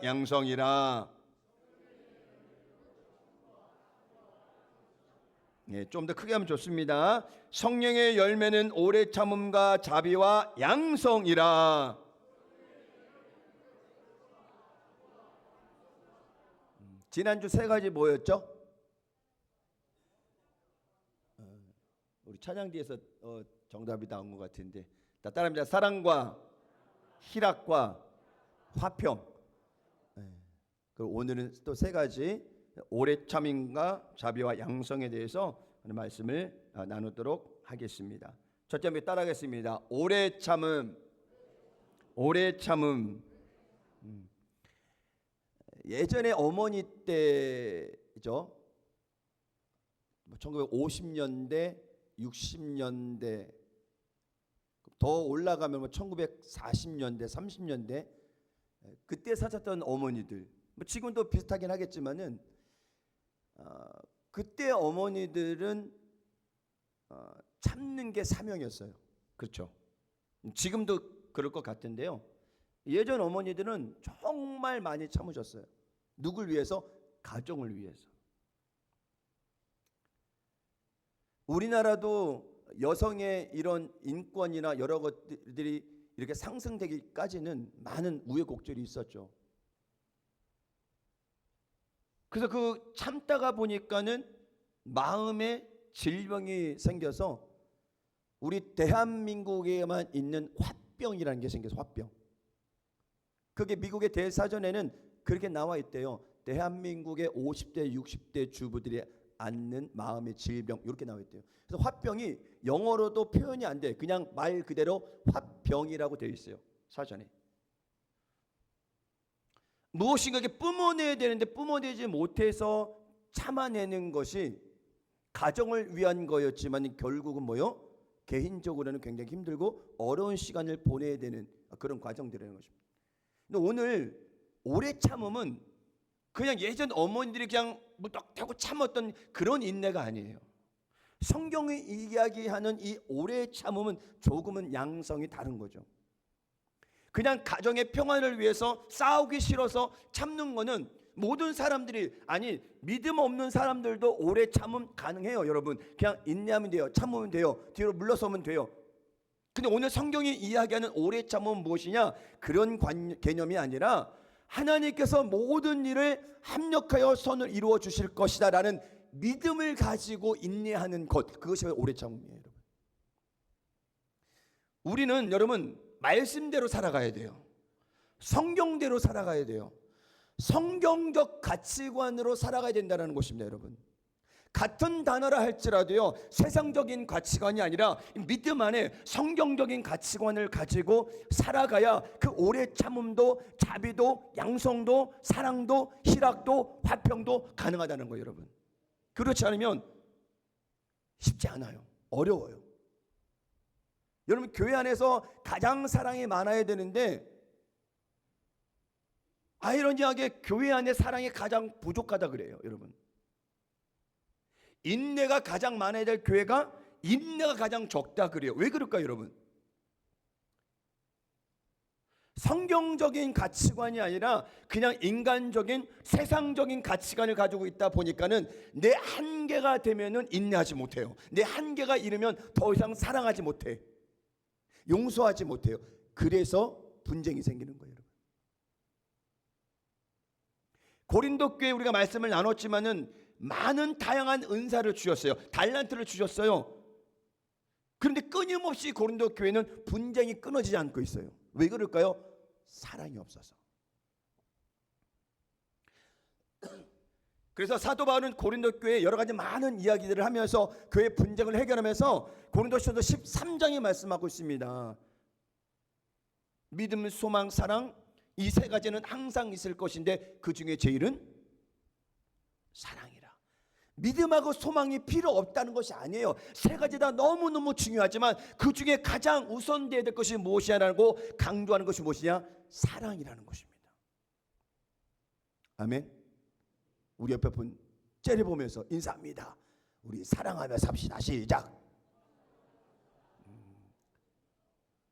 양성이라. 네, 좀 더 크게 하면 좋습니다. 성령의 열매는 오래 참음과 자비와 양성이라. 지난주 세 가지 뭐였죠? 우리 찬양 뒤에서 정답이 나온 것 같은데, 따라합니다. 사랑과 희락과 화평. 그리고 오늘은 또 세 가지 오래 참음과 자비와 양성에 대해서 말씀을 나누도록 하겠습니다. 첫째 따라하겠습니다. 오래 참음, 오래 참음. 예전에 어머니 때죠. 1950년대, 60년대, 더 올라가면 1940년대, 30년대 그때 사셨던 어머니들, 지금도 비슷하긴 하겠지만은 그때 어머니들은 참는 게 사명이었어요. 그렇죠? 지금도 그럴 것 같은데요. 예전 어머니들은 정말 많이 참으셨어요. 누굴 위해서? 가정을 위해서. 우리나라도 여성의 이런 인권이나 여러 것들이 이렇게 상승되기까지는 많은 우여곡절이 있었죠. 그래서 그 참다가 보니까는 마음에 질병이 생겨서 우리 대한민국에만 있는 화병이라는 게 생겨서 화병. 그게 미국의 대사전에는 그렇게 나와 있대요. 대한민국의 50대, 60대 주부들이 앓는 마음의 질병 이렇게 나와 있대요. 그래서 화병이 영어로도 표현이 안 돼. 그냥 말 그대로 화병이라고 되어 있어요. 사전에. 무엇인가 이렇게 뿜어내야 되는데 뿜어내지 못해서 참아내는 것이 가정을 위한 거였지만 결국은 뭐요? 개인적으로는 굉장히 힘들고 어려운 시간을 보내야 되는 그런 과정들이라는 것입니다. 근데 오늘 오래 참음은 그냥 예전 어머니들이 그냥 무턱대고 참았던 그런 인내가 아니에요. 성경이 이야기하는 이 오래 참음은 조금은 양성이 다른 거죠. 그냥 가정의 평안을 위해서 싸우기 싫어서 참는 거는 모든 사람들이, 아니 믿음 없는 사람들도 오래 참음 가능해요. 여러분 그냥 인내하면 돼요. 참으면 돼요. 뒤로 물러서면 돼요. 근데 오늘 성경이 이야기하는 오래 참음은 무엇이냐? 그런 개념이 아니라 하나님께서 모든 일을 합력하여 선을 이루어 주실 것이다 라는 믿음을 가지고 인내하는 것, 그것이 오래 참음이에요. 여러분 우리는 여러분 말씀대로 살아가야 돼요. 성경대로 살아가야 돼요. 성경적 가치관으로 살아가야 된다는 것입니다. 여러분 같은 단어라 할지라도요, 세상적인 가치관이 아니라 믿음 안에 성경적인 가치관을 가지고 살아가야 그 오래 참음도 자비도 양성도 사랑도 희락도 화평도 가능하다는 거예요. 여러분 그렇지 않으면 쉽지 않아요. 어려워요. 여러분 교회 안에서 가장 사랑이 많아야 되는데 아이러니하게 교회 안에 사랑이 가장 부족하다 그래요. 여러분 인내가 가장 많아야 될 교회가 인내가 가장 적다 그래요. 왜 그럴까요? 여러분 성경적인 가치관이 아니라 그냥 인간적인 세상적인 가치관을 가지고 있다 보니까는 내 한계가 되면은 인내하지 못해요. 내 한계가 이르면 더 이상 사랑하지 못해. 용서하지 못해요. 그래서 분쟁이 생기는 거예요. 여러분 고린도 교회 우리가 말씀을 나눴지만은 많은 다양한 은사를 주셨어요. 달란트를 주셨어요. 그런데 끊임없이 고린도 교회는 분쟁이 끊어지지 않고 있어요. 왜 그럴까요? 사랑이 없어서. 그래서 사도 바울은 고린도 교회에 여러 가지 많은 이야기들을 하면서 교회 분쟁을 해결하면서 고린도전서 13장에 말씀하고 있습니다. 믿음, 소망, 사랑 이 세 가지는 항상 있을 것인데 그 중에 제일은 사랑이라. 믿음하고 소망이 필요 없다는 것이 아니에요. 세 가지 다 너무너무 중요하지만 그 중에 가장 우선되어야 될 것이 무엇이냐라고 강조하는 것이 무엇이냐? 사랑이라는 것입니다. 아멘. 우리 옆에 분 째려보면서 인사합니다. 우리 사랑하며 삽시다. 시작.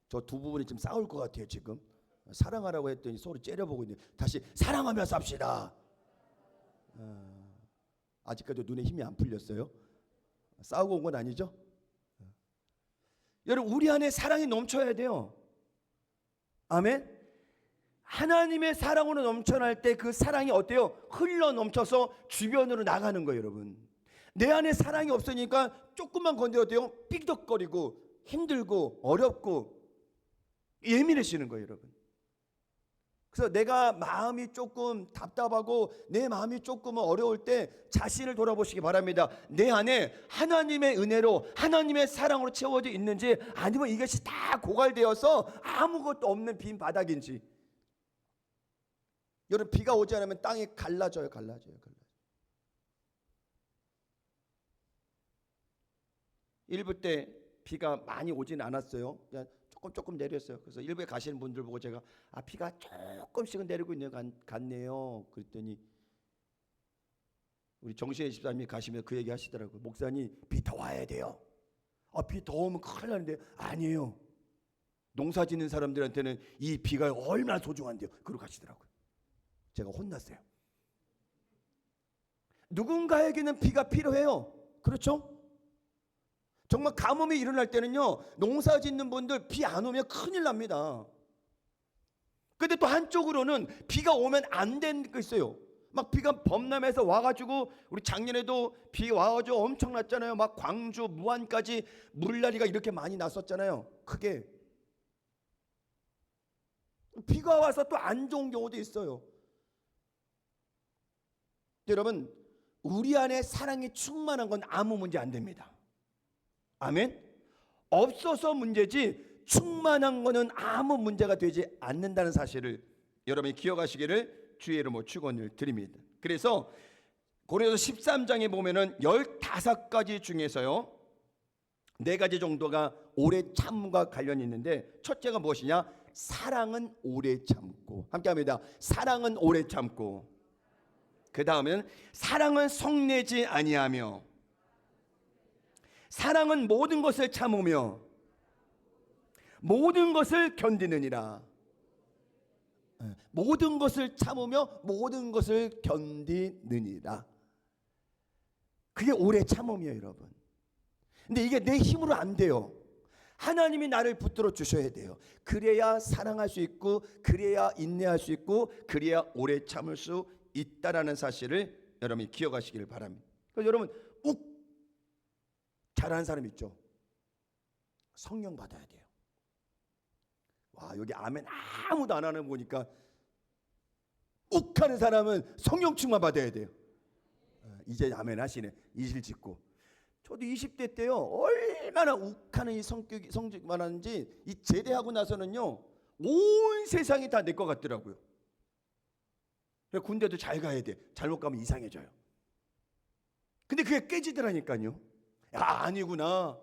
저 두 부분이 지금 싸울 것 같아요. 지금 사랑하라고 했더니 서로 째려보고 있네. 다시 사랑하며 삽시다. 아직까지 눈에 힘이 안 풀렸어요. 싸우고 온 건 아니죠? 여러분, 우리 안에 사랑이 넘쳐야 돼요. 아멘. 하나님의 사랑으로 넘쳐날 때 그 사랑이 어때요? 흘러 넘쳐서 주변으로 나가는 거예요, 여러분. 내 안에 사랑이 없으니까 조금만 건드려도 삐덕거리고 힘들고 어렵고 예민해지는 거예요, 여러분. 그래서 내가 마음이 조금 답답하고 내 마음이 조금 어려울 때 자신을 돌아보시기 바랍니다. 내 안에 하나님의 은혜로 하나님의 사랑으로 채워져 있는지, 아니면 이것이 다 고갈되어서 아무것도 없는 빈 바닥인지. 여러분, 비가 오지 않으면 땅이 갈라져요. 일부 때 비가 많이 오진 않았어요. 그냥 조금 내렸어요. 그래서 일부에 가시는 분들 보고 제가 비가 조금씩은 내리고 있는 것 같네요. 그랬더니 우리 정신의 집사님이 가시면 그 얘기 하시더라고요. 목사님, 비 더 와야 돼요. 비 더 오면 큰일 나는데. 아니에요. 농사 짓는 사람들한테는 이 비가 얼마나 소중한데요. 그러고 가시더라고요. 제가 혼났어요. 누군가에게는 비가 필요해요. 그렇죠? 정말 가뭄이 일어날 때는요, 농사 짓는 분들 비 안 오면 큰일 납니다. 근데 또 한쪽으로는 비가 오면 안 되는 거 있어요. 막 비가 범람해서 와가지고, 우리 작년에도 비 와가지고 엄청났잖아요. 막 광주, 무안까지 물난리가 이렇게 많이 났었잖아요. 크게. 비가 와서 또 안 좋은 경우도 있어요. 여러분, 우리 안에 사랑이 충만한 건 아무 문제 안 됩니다. 아멘. 없어서 문제지 충만한 거는 아무 문제가 되지 않는다는 사실을 여러분이 기억하시기를 주의 이름으로 축원을 드립니다. 그래서 고린도서 13장에 보면은 15가지 중에서요, 4가지 정도가 오래 참음과 관련이 있는데, 첫째가 무엇이냐? 사랑은 오래 참고. 함께 합니다. 사랑은 오래 참고. 그 다음은 사랑은 성내지 아니하며, 사랑은 모든 것을 참으며 모든 것을 견디느니라. 모든 것을 참으며 모든 것을 견디느니라. 그게 오래 참음이에요, 여러분. 근데 이게 내 힘으로 안 돼요. 하나님이 나를 붙들어 주셔야 돼요. 그래야 사랑할 수 있고, 그래야 인내할 수 있고, 그래야 오래 참을 수 있다라는 사실을 여러분이 기억하시기를 바랍니다. 그래서 여러분, 잘하는 사람 있죠? 성령 받아야 돼요. 와, 여기 아멘 아무도 안 하는 거 보니까 욱하는 사람은 성령 충만 받아야 돼요. 이제 아멘 하시네. 이실 짓고. 저도 20대 때요, 얼마나 욱하는 이 성적이 많았는지, 이 제대하고 나서는요, 온 세상이 다 내 것 같더라고요. 군대도 잘 가야 돼. 잘못 가면 이상해져요. 근데 그게 깨지더라니까요. 야, 아니구나.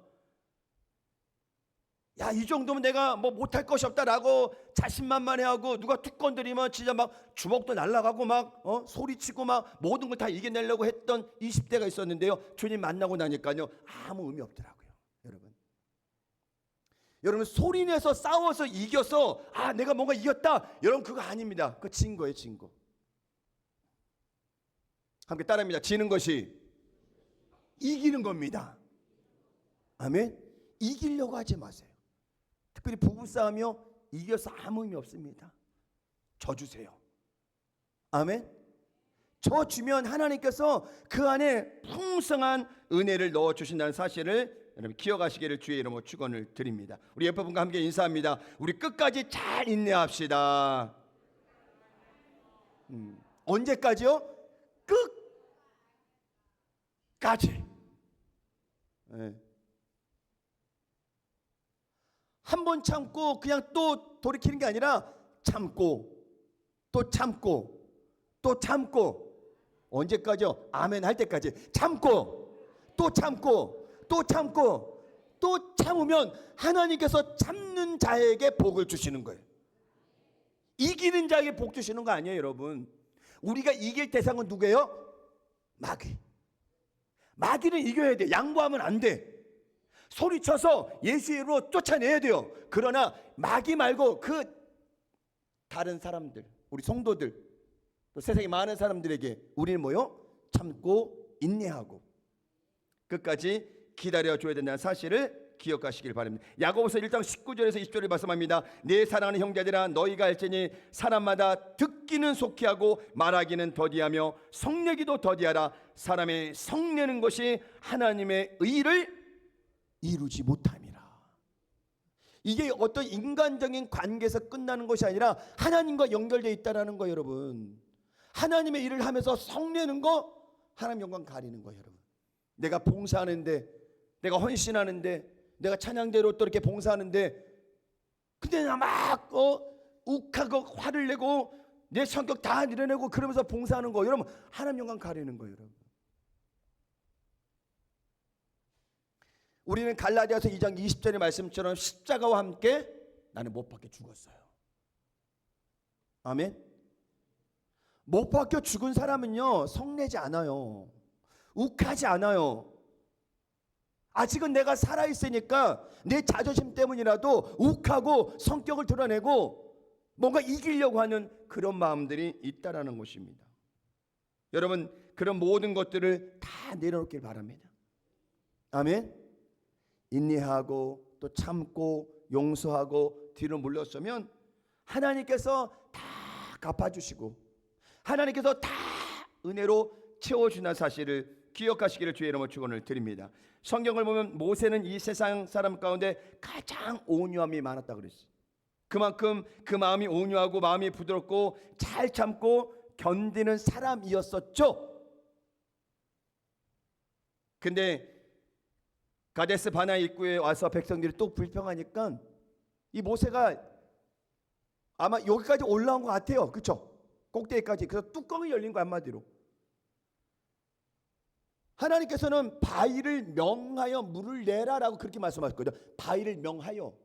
야, 이 정도면 내가 뭐 못할 것이 없다라고 자신만만해하고, 누가 툭 건드리면 진짜 막 주먹도 날아가고 막 소리치고 막 모든 걸 다 이겨내려고 했던 20대가 있었는데요, 주님 만나고 나니까요, 아무 의미 없더라고요. 여러분 소리내서 싸워서 이겨서 내가 뭔가 이겼다, 여러분 그거 아닙니다. 그거 진 거예요, 진 거. 함께 따라합니다. 지는 것이 이기는 겁니다. 아멘. 이기려고 하지 마세요. 특별히 부부싸움이요, 이겨서 아무 의미 없습니다. 져주세요. 아멘. 져주면 하나님께서 그 안에 풍성한 은혜를 넣어주신다는 사실을 여러분 기억하시기를 주의 이름으로 축원을 드립니다. 우리 옆에 분과 함께 인사합니다. 우리 끝까지 잘 인내합시다. 언제까지요? 끝까지. 한 번 참고 그냥 또 돌이키는 게 아니라 참고 또 참고 또 참고. 언제까지요? 아멘 할 때까지 참고 또 참고 또 참고 또 참으면 하나님께서 참는 자에게 복을 주시는 거예요. 이기는 자에게 복 주시는 거 아니에요, 여러분. 우리가 이길 대상은 누구예요? 마귀. 마귀는 이겨야 돼. 양보하면 안 돼. 소리쳐서 예수 이름으로 쫓아내야 돼요. 그러나 마귀 말고 그 다른 사람들, 우리 성도들, 또 세상에 많은 사람들에게 우리는 뭐요? 참고 인내하고 끝까지 기다려줘야 된다는 사실을 기억하시길 바랍니다. 야고보서 1장 19절에서 20절을 말씀합니다. 내 사랑하는 형제들아, 너희가 알지니 사람마다 듣기는 속히 하고 말하기는 더디하며 성내기도 더디하라. 사람의 성내는 것이 하나님의 의를 이루지 못함이라. 이게 어떤 인간적인 관계에서 끝나는 것이 아니라 하나님과 연결되어 있다는 거예요, 여러분. 하나님의 일을 하면서 성내는 거, 하나님 영광 가리는 거예요, 여러분. 내가 봉사하는데, 내가 헌신하는데, 내가 찬양대로 또 이렇게 봉사하는데, 근데 나 막 욱하고 화를 내고 내 성격 다 내려내고 그러면서 봉사하는 거, 여러분, 하나님 영광 가리는 거예요, 여러분. 우리는 갈라디아서 2장 20절의 말씀처럼 십자가와 함께 나는 못 박혀 죽었어요. 아멘. 못 박혀 죽은 사람은요, 성내지 않아요. 욱하지 않아요. 아직은 내가 살아있으니까 내 자존심 때문이라도 욱하고 성격을 드러내고 뭔가 이기려고 하는 그런 마음들이 있다라는 것입니다. 여러분, 그런 모든 것들을 다 내려놓길 바랍니다. 아멘. 인내하고 또 참고 용서하고 뒤로 물러서면 하나님께서 다 갚아주시고 하나님께서 다 은혜로 채워주는 사실을 기억하시기를 주의 이름으로 축원을 드립니다. 성경을 보면 모세는 이 세상 사람 가운데 가장 온유함이 많았다고 그랬어요. 그만큼 그 마음이 온유하고 마음이 부드럽고 잘 참고 견디는 사람이었었죠. 근데 가데스 바네 입구에 와서 백성들이 또 불평하니까 이 모세가 아마 여기까지 올라온 것 같아요. 그렇죠? 꼭대기까지. 그래서 뚜껑이 열린 거 한마디로. 하나님께서는 바위를 명하여 물을 내라라고 그렇게 말씀하셨거든요. 바위를 명하여.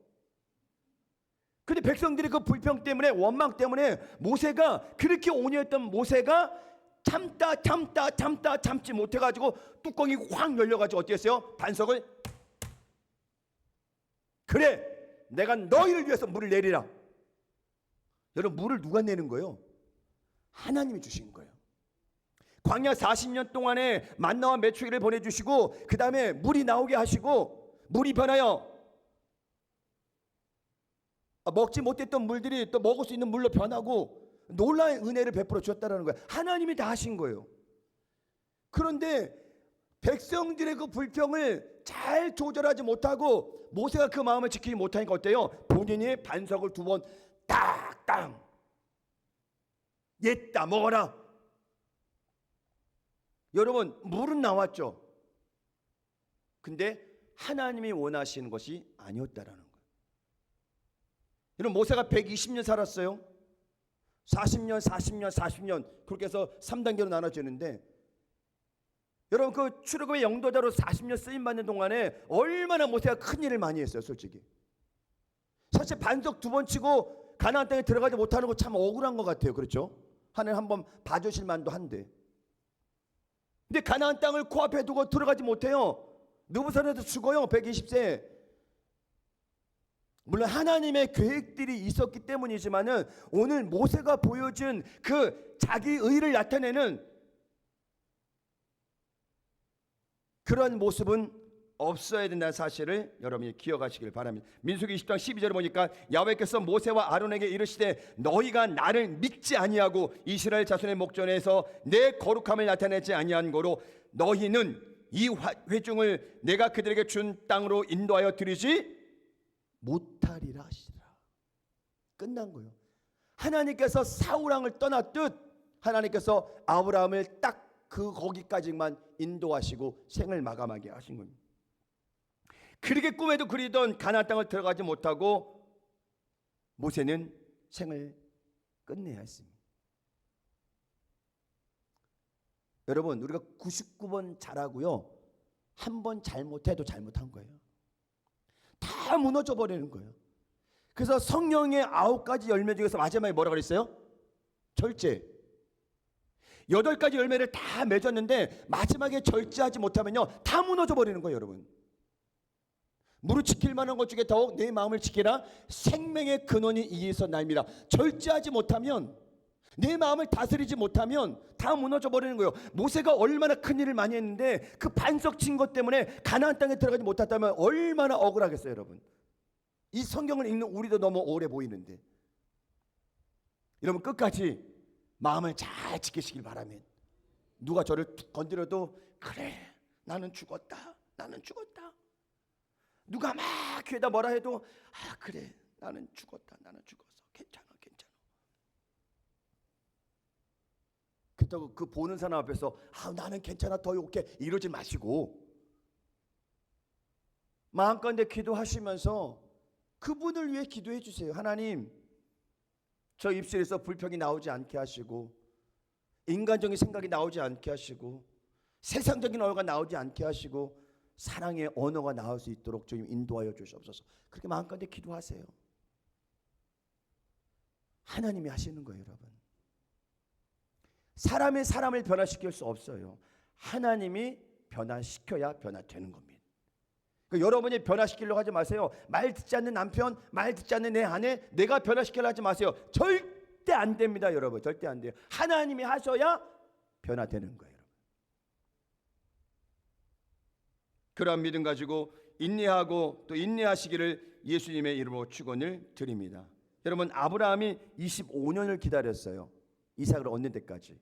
근데 백성들이 그 불평 때문에, 원망 때문에 모세가, 그렇게 온유했던 모세가 참지 못해가지고 뚜껑이 확 열려가지고 어떻게 했어요? 반석을, 그래 내가 너희를 위해서 물을 내리라. 여러분, 물을 누가 내는 거예요? 하나님이 주신 거예요. 광야 40년 동안에 만나와 메추기를 보내주시고 그 다음에 물이 나오게 하시고 물이 변하여 먹지 못했던 물들이 또 먹을 수 있는 물로 변하고 놀라운 은혜를 베풀어 주었다는 거예요. 하나님이 다 하신 거예요. 그런데 백성들의 그 불평을 잘 조절하지 못하고 모세가 그 마음을 지키지 못하니까 어때요? 본인이 반석을 2번 딱딱 옛다 먹어라. 여러분, 물은 나왔죠. 근데 하나님이 원하시는 것이 아니었다라는 거예요. 여러분, 모세가 120년 살았어요. 40년 그렇게 해서 3단계로 나눠지는데, 여러분 그 출애굽의 영도자로 40년 쓰임 받는 동안에 얼마나 모세가 큰 일을 많이 했어요. 솔직히 사실 반석 2번 치고 가나안 땅에 들어가지 못하는 거 참 억울한 것 같아요. 그렇죠? 하나님 한번 봐주실 만도 한데, 근데 가나안 땅을 코앞에 두고 들어가지 못해요. 느부갓네살 죽어요. 120세. 물론 하나님의 계획들이 있었기 때문이지만은 오늘 모세가 보여준 그 자기 의를 나타내는 그런 모습은 없어야 된다는 사실을 여러분이 기억하시길 바랍니다. 민수기 20장 12절을 보니까 야훼께서 모세와 아론에게 이르시되 너희가 나를 믿지 아니하고 이스라엘 자손의 목전에서 내 거룩함을 나타내지 아니한 거로 너희는 이 회중을 내가 그들에게 준 땅으로 인도하여 드리지 못하리라 하시라. 끝난 거예요. 하나님께서 사울왕을 떠났듯 하나님께서 아브라함을 딱 그 거기까지만 인도하시고 생을 마감하게 하신 겁니다. 그렇게 꿈에도 그리던 가나안 땅을 들어가지 못하고 모세는 생을 끝내야 했습니다. 여러분, 우리가 99번 잘하고요, 한 번 잘못해도 잘못한 거예요. 다 무너져 버리는 거예요. 그래서 성령의 9가지 열매 중에서 마지막에 뭐라 그랬어요? 절제. 8가지 열매를 다 맺었는데 마지막에 절제하지 못하면요 다 무너져 버리는 거예요. 여러분, 무릇 지킬 만한 것 중에 더욱 내 마음을 지키라. 생명의 근원이 이에서 나입니다. 절제하지 못하면, 내 마음을 다스리지 못하면 다 무너져 버리는 거예요. 모세가 얼마나 큰 일을 많이 했는데 그 반석 친 것 때문에 가나안 땅에 들어가지 못했다면 얼마나 억울하겠어요, 여러분. 이 성경을 읽는 우리도 너무 오래 보이는데, 여러분 끝까지 마음을 잘 지키시길 바라면, 누가 저를 툭 건드려도 그래 나는 죽었다, 나는 죽었다. 누가 막 귀에다 뭐라 해도 아 그래 나는 죽었다, 나는 죽었어, 괜찮아, 괜찮아. 그렇다고 그 보는 사람 앞에서 아 나는 괜찮아, 더 욕해, 이러지 마시고 마음가운데 기도하시면서 그분을 위해 기도해 주세요. 하나님, 저 입술에서 불평이 나오지 않게 하시고, 인간적인 생각이 나오지 않게 하시고, 세상적인 언어가 나오지 않게 하시고, 사랑의 언어가 나올 수 있도록 주님 인도하여 주시옵소서. 그렇게 마음가운데 기도하세요. 하나님이 하시는 거예요, 여러분. 사람이 사람을 변화시킬 수 없어요. 하나님이 변화시켜야 변화되는 겁니다. 그러니까 여러분이 변화시키려고 하지 마세요. 말 듣지 않는 남편, 말 듣지 않는 내 아내, 내가 변화시키려고 하지 마세요. 절대 안 됩니다, 여러분. 절대 안 돼요. 하나님이 하셔야 변화되는 거예요. 그러한 믿음 가지고 인내하고 또 인내하시기를 예수님의 이름으로 축원을 드립니다. 여러분, 아브라함이 25년을 기다렸어요. 이삭을 얻는 데까지.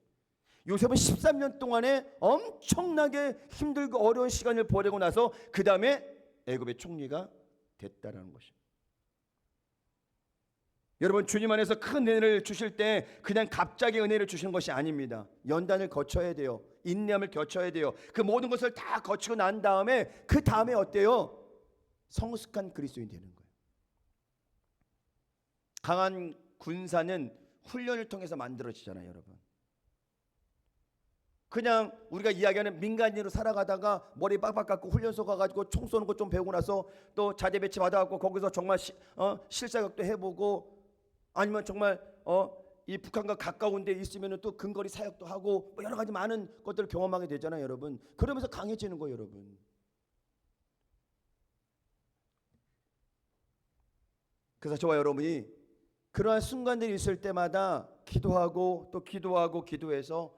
요셉은 13년 동안에 엄청나게 힘들고 어려운 시간을 보내고 나서 그 다음에 애굽의 총리가 됐다라는 것입니다. 여러분, 주님 안에서 큰 은혜를 주실 때 그냥 갑자기 은혜를 주시는 것이 아닙니다. 연단을 거쳐야 돼요. 인내함을 거쳐야 돼요. 그 모든 것을 다 거치고 난 다음에 그 다음에 어때요? 성숙한 그리스도인이 되는 거예요. 강한 군사는 훈련을 통해서 만들어지잖아요, 여러분. 그냥 우리가 이야기하는 민간인으로 살아가다가 머리 빡빡 깎고 훈련소 가가지고 총 쏘는 거 좀 배우고 나서 또 자대 배치 받아갖고 거기서 정말 실사격도 해보고, 아니면 정말 이 북한과 가까운 데 있으면 또 근거리 사역도 하고 뭐 여러 가지 많은 것들을 경험하게 되잖아요, 여러분. 그러면서 강해지는 거예요, 여러분. 그래서 저와 여러분이 그러한 순간들이 있을 때마다 기도하고 또 기도하고 기도해서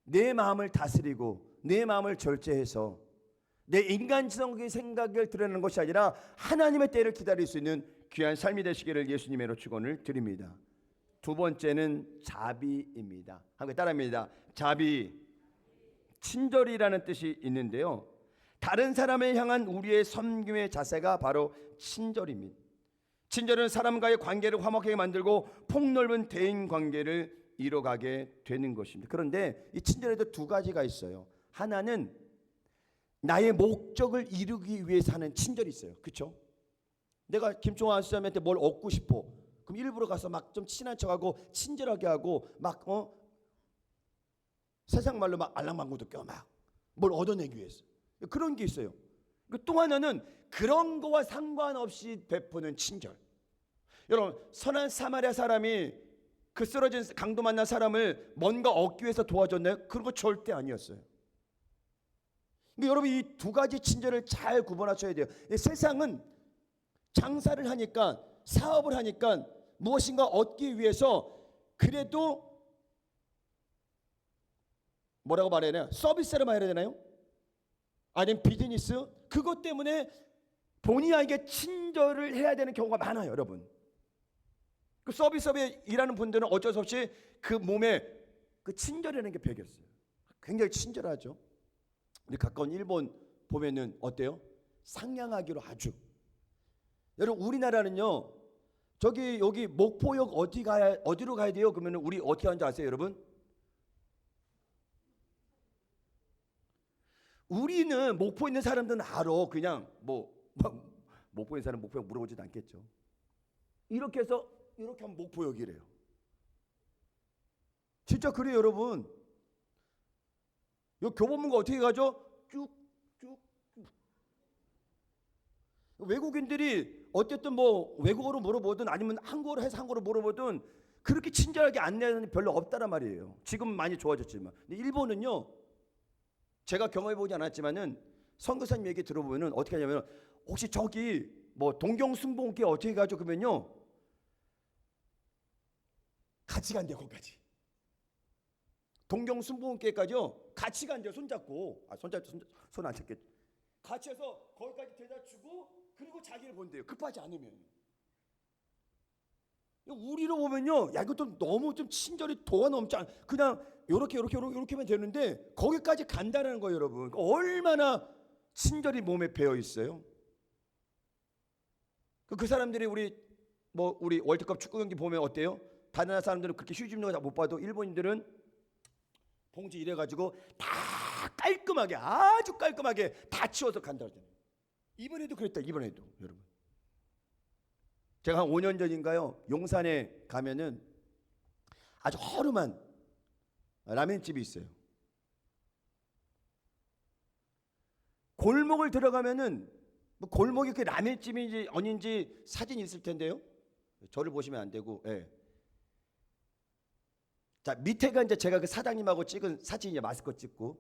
내 마음을 다스리고 내 마음을 절제해서 내 인간적인 생각을 드러내는 것이 아니라 하나님의 때를 기다릴 수 있는 귀한 삶이 되시기를 예수님의 축원을 드립니다. 두 번째는 자비입니다. 함께 따라합니다. 자비. 친절이라는 뜻이 있는데요, 다른 사람을 향한 우리의 섬김의 자세가 바로 친절입니다. 친절은 사람과의 관계를 화목하게 만들고 폭넓은 대인 관계를 이뤄가게 되는 것입니다. 그런데 이 친절에도 두 가지가 있어요. 하나는 나의 목적을 이루기 위해서 하는 친절이 있어요. 그렇죠? 내가 김종환 수장한테 뭘 얻고 싶어. 그럼 일부러 가서 막 좀 친한 척하고 친절하게 하고 막 세상 말로 막 알랑방구도 껴 막 뭘 얻어내기 위해서. 그런 게 있어요. 또 하나는 그런 거와 상관없이 베푸는 친절. 여러분, 선한 사마리아 사람이 그 쓰러진 강도 만난 사람을 뭔가 얻기 위해서 도와줬나요? 그런 거 절대 아니었어요. 여러분, 이 두 가지 친절을 잘 구분하셔야 돼요. 세상은 장사를 하니까, 사업을 하니까 무엇인가 얻기 위해서 그래도 뭐라고 말해야 되나? 서비스를 말해야 되나요? 아니면 비즈니스? 그것 때문에 본의에게 친절을 해야 되는 경우가 많아요, 여러분. 그 서비스업에 일하는 분들은 어쩔 수 없이 그 몸에 그 친절이라는 게 배겼어요. 굉장히 친절하죠. 우리 가까운 일본 보면은 어때요? 상냥하기로 아주. 여러분, 우리나라는요, 여기 목포역 어디로 가야 돼요? 그러면 우리 어떻게 하는지 아세요, 여러분? 우리는 목포에 있는 사람들은 알아. 그냥 목포에 있는 사람 목포역 물어보지도 않겠죠. 이렇게 해서 이렇게 하면 목포역이래요. 진짜 그래요, 여러분. 이 교보문고 어떻게 가죠? 쭉쭉. 외국인들이 어쨌든 뭐 외국어로 물어보든 아니면 한국어로 해서 한국어로 물어보든 그렇게 친절하게 안내하는 별로 없다란 말이에요. 지금 많이 좋아졌지만. 근데 일본은요, 제가 경험해보지 않았지만은 선교사님 얘기 들어보면은 어떻게 하냐면 혹시 저기 뭐 동경순복음교회 어떻게 가죠? 그러면요 같이 간대요. 거기까지 동경순복음교회까지요 같이 간대요. 손잡고 손 안 잡겠죠. 같이 해서 거기까지 데려다 주고 그리고 자기를 본대요. 급하지 않으면. 우리로 보면요, 야 이것도 너무 좀 친절이 도가 넘지 않. 그냥 요렇게만 되는데 거기까지 간다는 거예요, 여러분. 얼마나 친절이 몸에 배어 있어요. 그 사람들이 우리 월드컵 축구 경기 보면 어때요? 다른 나라 사람들은 그렇게 휴지는 못 봐도 일본인들은 봉지 이래가지고 다 깔끔하게 아주 깔끔하게 다 치워서 간다 그러잖아요. 이번에도 그랬다. 이번에도 여러분. 제가 한 5년 전인가요? 용산에 가면은 아주 허름한 라멘집이 있어요. 골목을 들어가면은 뭐 골목이 그 라멘집인지 아닌지 사진이 있을 텐데요. 저를 보시면 안 되고, 예. 자 밑에가 이제 제가 그 사장님하고 찍은 사진이에요. 마스크 찍고.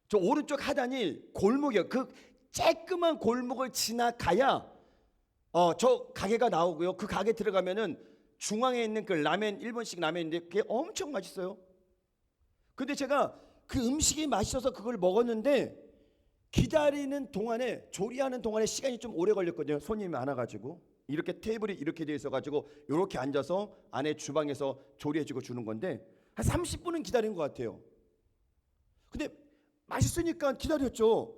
저 오른쪽 하단이 골목이요. 그 쬐끄만 골목을 지나가야 저 가게가 나오고요. 그 가게 들어가면은 중앙에 있는 그 라멘 일본식 라멘인데 그게 엄청 맛있어요. 근데 제가 그 음식이 맛있어서 그걸 먹었는데 기다리는 동안에 조리하는 동안에 시간이 좀 오래 걸렸거든요. 손님이 많아가지고 이렇게 테이블이 이렇게 돼 있어가지고 이렇게 앉아서 안에 주방에서 조리해주고 주는 건데 한 30분은 기다린 것 같아요. 근데 맛있으니까 기다렸죠.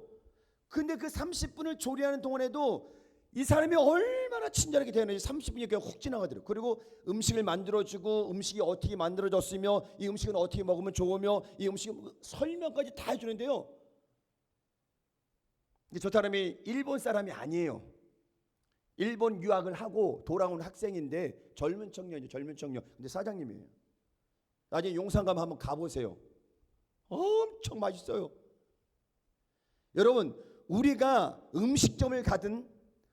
근데 그 30분을 조리하는 동안에도 이 사람이 얼마나 친절하게 대하는지 30분이 그냥 훅 지나가더라고요. 그리고 음식을 만들어주고 음식이 어떻게 만들어졌으며 이 음식은 어떻게 먹으면 좋으며 이 음식은 설명까지 다 해주는데요. 저 사람이 일본 사람이 아니에요. 일본 유학을 하고 돌아온 학생인데 젊은 청년이죠. 젊은 청년. 근데 사장님이에요. 나중에 용산 가면 한번 가보세요. 엄청 맛있어요. 여러분 우리가 음식점을 가든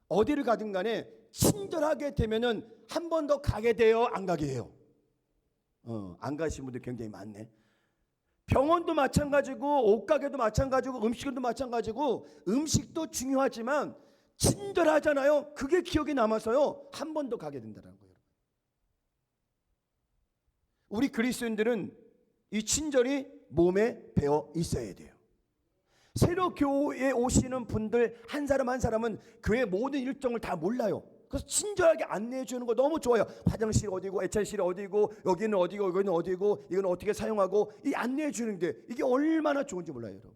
어디를 가든 간에 친절하게 되면은 한 번 더 가게 돼요? 안 가게 해요? 안 가신 분들 굉장히 많네. 병원도 마찬가지고 옷가게도 마찬가지고 음식도 마찬가지고 음식도 중요하지만 친절하잖아요. 그게 기억에 남아서요. 한 번 더 가게 된다는 거예요. 우리 그리스도인들은 이 친절이 몸에 배어 있어야 돼요. 새로 교회에 오시는 분들 한 사람 한 사람은 교회 모든 일정을 다 몰라요. 그래서 친절하게 안내해 주는 거 너무 좋아요. 화장실 어디고 애찰실 어디고 여기는 어디고 여기는 어디고 이건 어떻게 사용하고 이 안내해 주는 게 이게 얼마나 좋은지 몰라요, 여러분.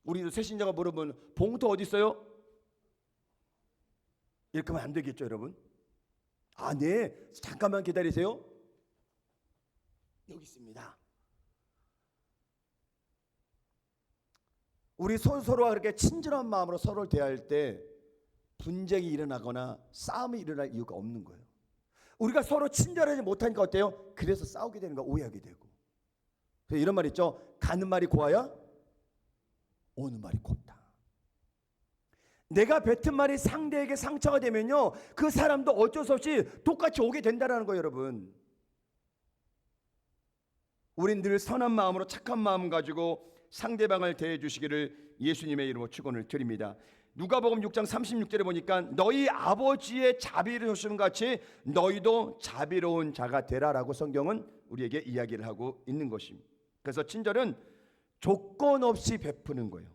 우리도 새신자가 물어보면 봉투 어디 있어요? 이렇게 하면 안 되겠죠, 여러분? 아, 네. 잠깐만 기다리세요. 여기 있습니다. 우리 서로가 그렇게 친절한 마음으로 서로를 대할 때 분쟁이 일어나거나 싸움이 일어날 이유가 없는 거예요. 우리가 서로 친절하지 못하니까 어때요? 그래서 싸우게 되는 거야. 오해하게 되고. 그래서 이런 말 있죠. 가는 말이 고와야 오는 말이 곱다. 내가 뱉은 말이 상대에게 상처가 되면요, 그 사람도 어쩔 수 없이 똑같이 오게 된다는 거예요, 여러분. 우린 늘 선한 마음으로 착한 마음 가지고 상대방을 대해 주시기를 예수님의 이름으로 축원을 드립니다. 누가복음 6장 36절에 보니까 너희 아버지의 자비로우심 같이 너희도 자비로운 자가 되라라고 성경은 우리에게 이야기를 하고 있는 것입니다. 그래서 친절은 조건 없이 베푸는 거예요.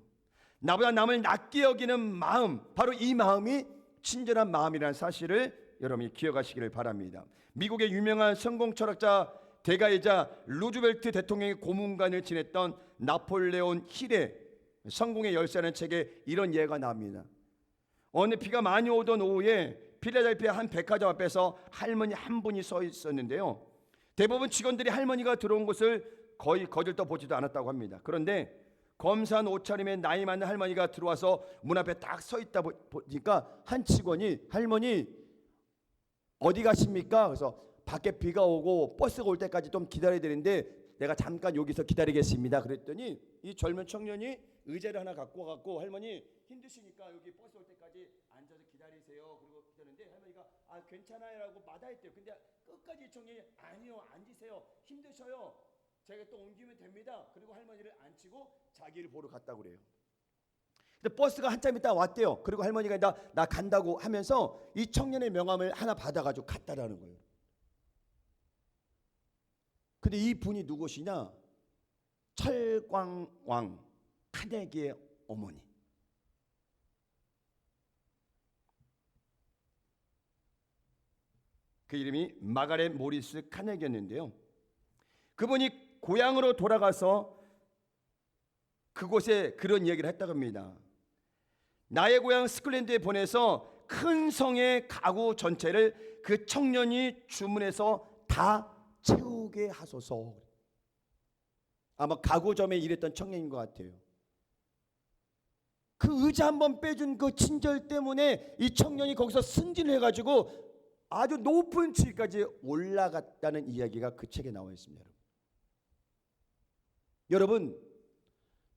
나보다 남을 낮게 여기는 마음, 바로 이 마음이 친절한 마음이라는 사실을 여러분이 기억하시기를 바랍니다. 미국의 유명한 성공 철학자 대가이자 루즈벨트 대통령의 고문관을 지냈던 나폴레온 힐의 성공의 열쇠라는 책에 이런 예가 나옵니다. 어느 비가 많이 오던 오후에 필라델피아 한 백화점 앞에서 할머니 한 분이 서 있었는데요. 대부분 직원들이 할머니가 들어온 것을 거의 거들떠 보지도 않았다고 합니다. 그런데 검사한 옷차림의 나이 많은 할머니가 들어와서 문 앞에 딱 서 있다 보니까 한 직원이 할머니 어디 가십니까? 그래서 밖에 비가 오고 버스가 올 때까지 좀 기다려야 되는데 내가 잠깐 여기서 기다리겠습니다. 그랬더니 이 젊은 청년이 의자를 하나 갖고 와갖고 할머니 힘드시니까 여기 버스 올 때까지 앉아서 기다리세요. 그리고 기다리는데 할머니가 아 괜찮아요라고 마다했대요. 근데 끝까지 이 청년이 아니요 앉으세요. 힘드셔요. 제가 또 옮기면 됩니다. 그리고 할머니를 앉히고 자기를 보러 갔다고 그래요. 근데 버스가 한참 있다 왔대요. 그리고 할머니가 나 간다고 하면서 이 청년의 명함을 하나 받아가지고 갔다라는 거예요. 근데 이 분이 누구시냐? 철광왕 카네기의 어머니. 그 이름이 마가렛 모리스 카네기였는데요. 그분이 고향으로 돌아가서 그곳에 그런 얘기를 했다고 합니다. 나의 고향 스콜랜드에 보내서 큰 성의 가구 전체를 그 청년이 주문해서 다 채우게 하소서. 아마 가구점에 일했던 청년인 것 같아요. 그 의자 한번 빼준 그 친절 때문에 이 청년이 거기서 승진을 해가지고 아주 높은 지위까지 올라갔다는 이야기가 그 책에 나와 있습니다. 여러분,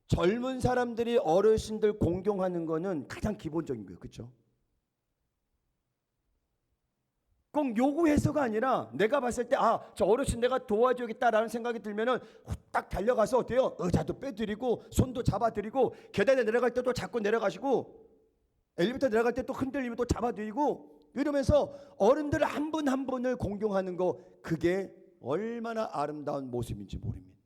젊은 사람들이 어르신들 공경하는 거는 가장 기본적인 거예요. 그렇죠? 꼭 요구해서가 아니라 내가 봤을 때 저 어르신 내가 도와줘야겠다라는 생각이 들면은 후딱 달려가서 어때요? 의자도 빼드리고 손도 잡아드리고 계단에 내려갈 때도 자꾸 내려가시고 엘리베이터 내려갈 때 또 흔들리면 또 잡아드리고 이러면서 어른들 한 분 한 분을 공경하는 거, 그게 얼마나 아름다운 모습인지 모릅니다.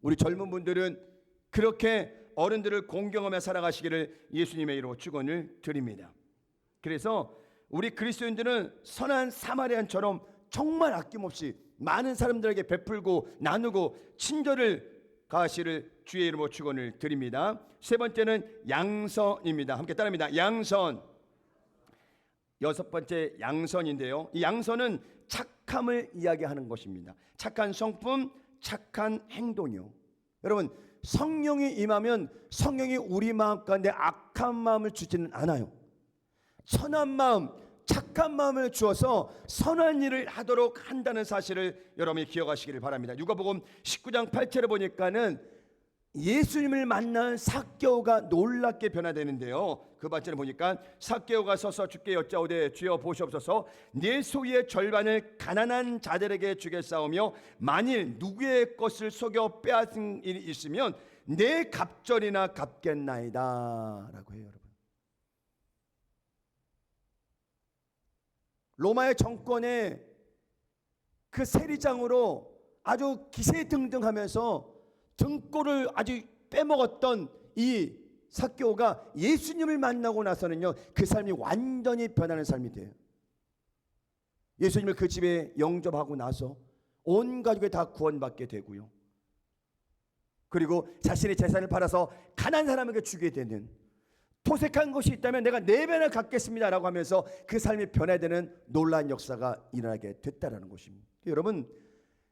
우리 젊은 분들은 그렇게 어른들을 공경하며 살아가시기를 예수님의 이름으로 축원을 드립니다. 그래서 우리 그리스도인들은 선한 사마리안처럼 정말 아낌없이 많은 사람들에게 베풀고 나누고 친절을 가하시를 주의 이름으로 축원을 드립니다. 세 번째는 양선입니다. 함께 따라합니다. 양선. 여섯 번째 양선인데요. 이 양선은 착함을 이야기하는 것입니다. 착한 성품, 착한 행동이요. 여러분, 성령이 임하면 성령이 우리 마음 가운데 악한 마음을 주지는 않아요. 선한 마음, 착한 마음을 주어서 선한 일을 하도록 한다는 사실을 여러분이 기억하시기를 바랍니다. 누가복음 19장 8절에 보니까는 예수님을 만난 삭개오가 놀랍게 변화되는데요. 그 발전에 보니까 삭개오가 서서 주께 여짜오되 주여 보시옵소서, 내 소유의 절반을 가난한 자들에게 주겠사오며 만일 누구의 것을 속여 빼앗은 일이 있으면 내 갑절이나 갚겠나이다 라고 해요. 여러분, 로마의 정권의 그 세리장으로 아주 기세등등하면서 등골을 아주 빼먹었던 이 삭개오가 예수님을 만나고 나서는요, 그 삶이 완전히 변하는 삶이 돼요. 예수님을 그 집에 영접하고 나서 온 가족이 다 구원받게 되고요. 그리고 자신의 재산을 팔아서 가난한 사람에게 주게 되는, 토색한 것이 있다면 내가 4배나 갚겠습니다라고 하면서 그 삶이 변화되는 놀라운 역사가 일어나게 됐다라는 것입니다. 여러분,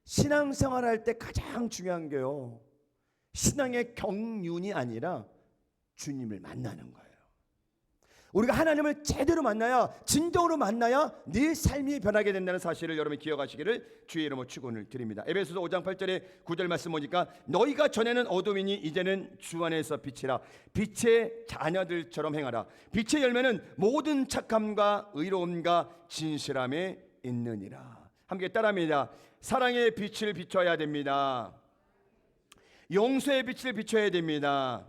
신앙생활할 때 가장 중요한 게요, 신앙의 경륜이 아니라 주님을 만나는 거예요. 우리가 하나님을 제대로 만나야, 진정으로 만나야 네 삶이 변하게 된다는 사실을 여러분이 기억하시기를 주의 이름으로 축원을 드립니다. 에베소서 5장 8절에 9절 말씀 보니까 너희가 전에는 어둠이니 이제는 주 안에서 빛이라, 빛의 자녀들처럼 행하라. 빛의 열매는 모든 착함과 의로움과 진실함에 있느니라. 함께 따라합니다. 사랑의 빛을 비춰야 됩니다. 용서의 빛을 비춰야 됩니다.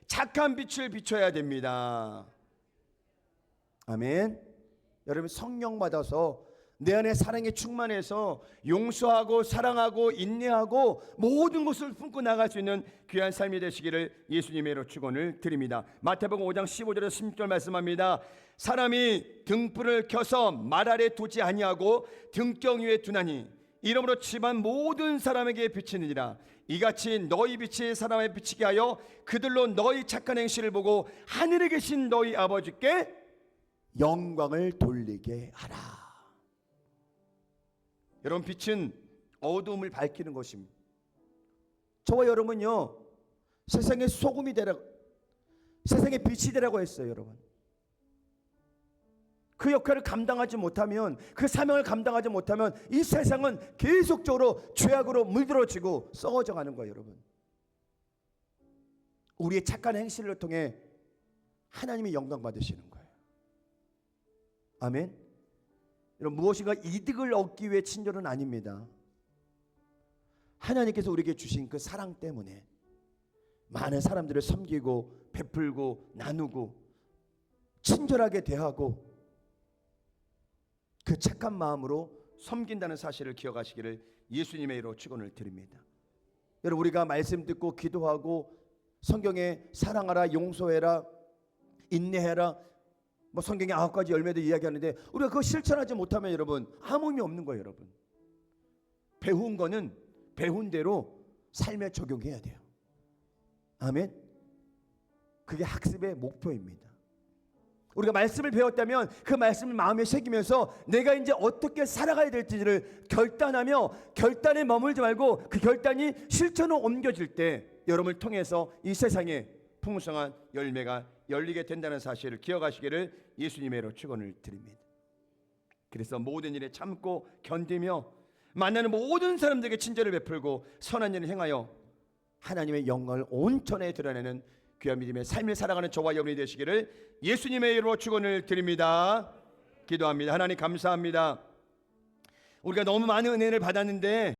착한 빛을 비춰야 됩니다. 아멘. 여러분, 성령 받아서 내 안에 사랑이 충만해서 용서하고 사랑하고 인내하고 모든 것을 품고 나갈 수 있는 귀한 삶이 되시기를 예수님의 이름으로 축원을 드립니다. 마태복음 5장 15절에서 16절 말씀합니다. 사람이 등불을 켜서 말 아래 두지 아니하고 등경 위에 두나니 이러므로 집안 모든 사람에게 비치느니라. 이같이 너희 빛이 사람에 비치게 하여 그들로 너희 착한 행실을 보고 하늘에 계신 너희 아버지께 영광을 돌리게 하라. 여러분, 빛은 어두움을 밝히는 것입니다. 저와 여러분요, 세상의 소금이 되라고, 세상의 빛이 되라고 했어요. 여러분, 그 역할을 감당하지 못하면, 그 사명을 감당하지 못하면 이 세상은 계속적으로 죄악으로 물들어지고 썩어져 가는 거예요. 여러분, 우리의 착한 행실을 통해 하나님이 영광 받으시는 거예요. 아멘. 여러분, 무엇인가 이득을 얻기 위해 친절은 아닙니다. 하나님께서 우리에게 주신 그 사랑 때문에, 많은 사람들을 섬기고 베풀고 나누고 친절하게 대하고 그 착한 마음으로 섬긴다는 사실을 기억하시기를 예수님의 이름으로 축원을 드립니다. 여러분, 우리가 말씀 듣고 기도하고 성경에 사랑하라, 용서해라, 인내해라, 뭐 성경의 9가지 열매도 이야기하는데 우리가 그거 실천하지 못하면 여러분 아무 의미 없는 거예요. 여러분, 배운 거는 배운 대로 삶에 적용해야 돼요. 아멘. 그게 학습의 목표입니다. 우리가 말씀을 배웠다면 그 말씀을 마음에 새기면서 내가 이제 어떻게 살아가야 될지를 결단하며 결단에 머물지 말고 그 결단이 실천으로 옮겨질 때 여러분을 통해서 이 세상에 풍성한 열매가 열리게 된다는 사실을 기억하시기를 예수님의 이름으로 축원을 드립니다. 그래서 모든 일에 참고 견디며 만나는 모든 사람들에게 친절을 베풀고 선한 일을 행하여 하나님의 영광을 온전히 드러내는 귀한 믿음의 삶을 살아가는 저와 여러분이 되시기를 예수님의 이름으로 축원을 드립니다. 기도합니다. 하나님 감사합니다. 우리가 너무 많은 은혜를 받았는데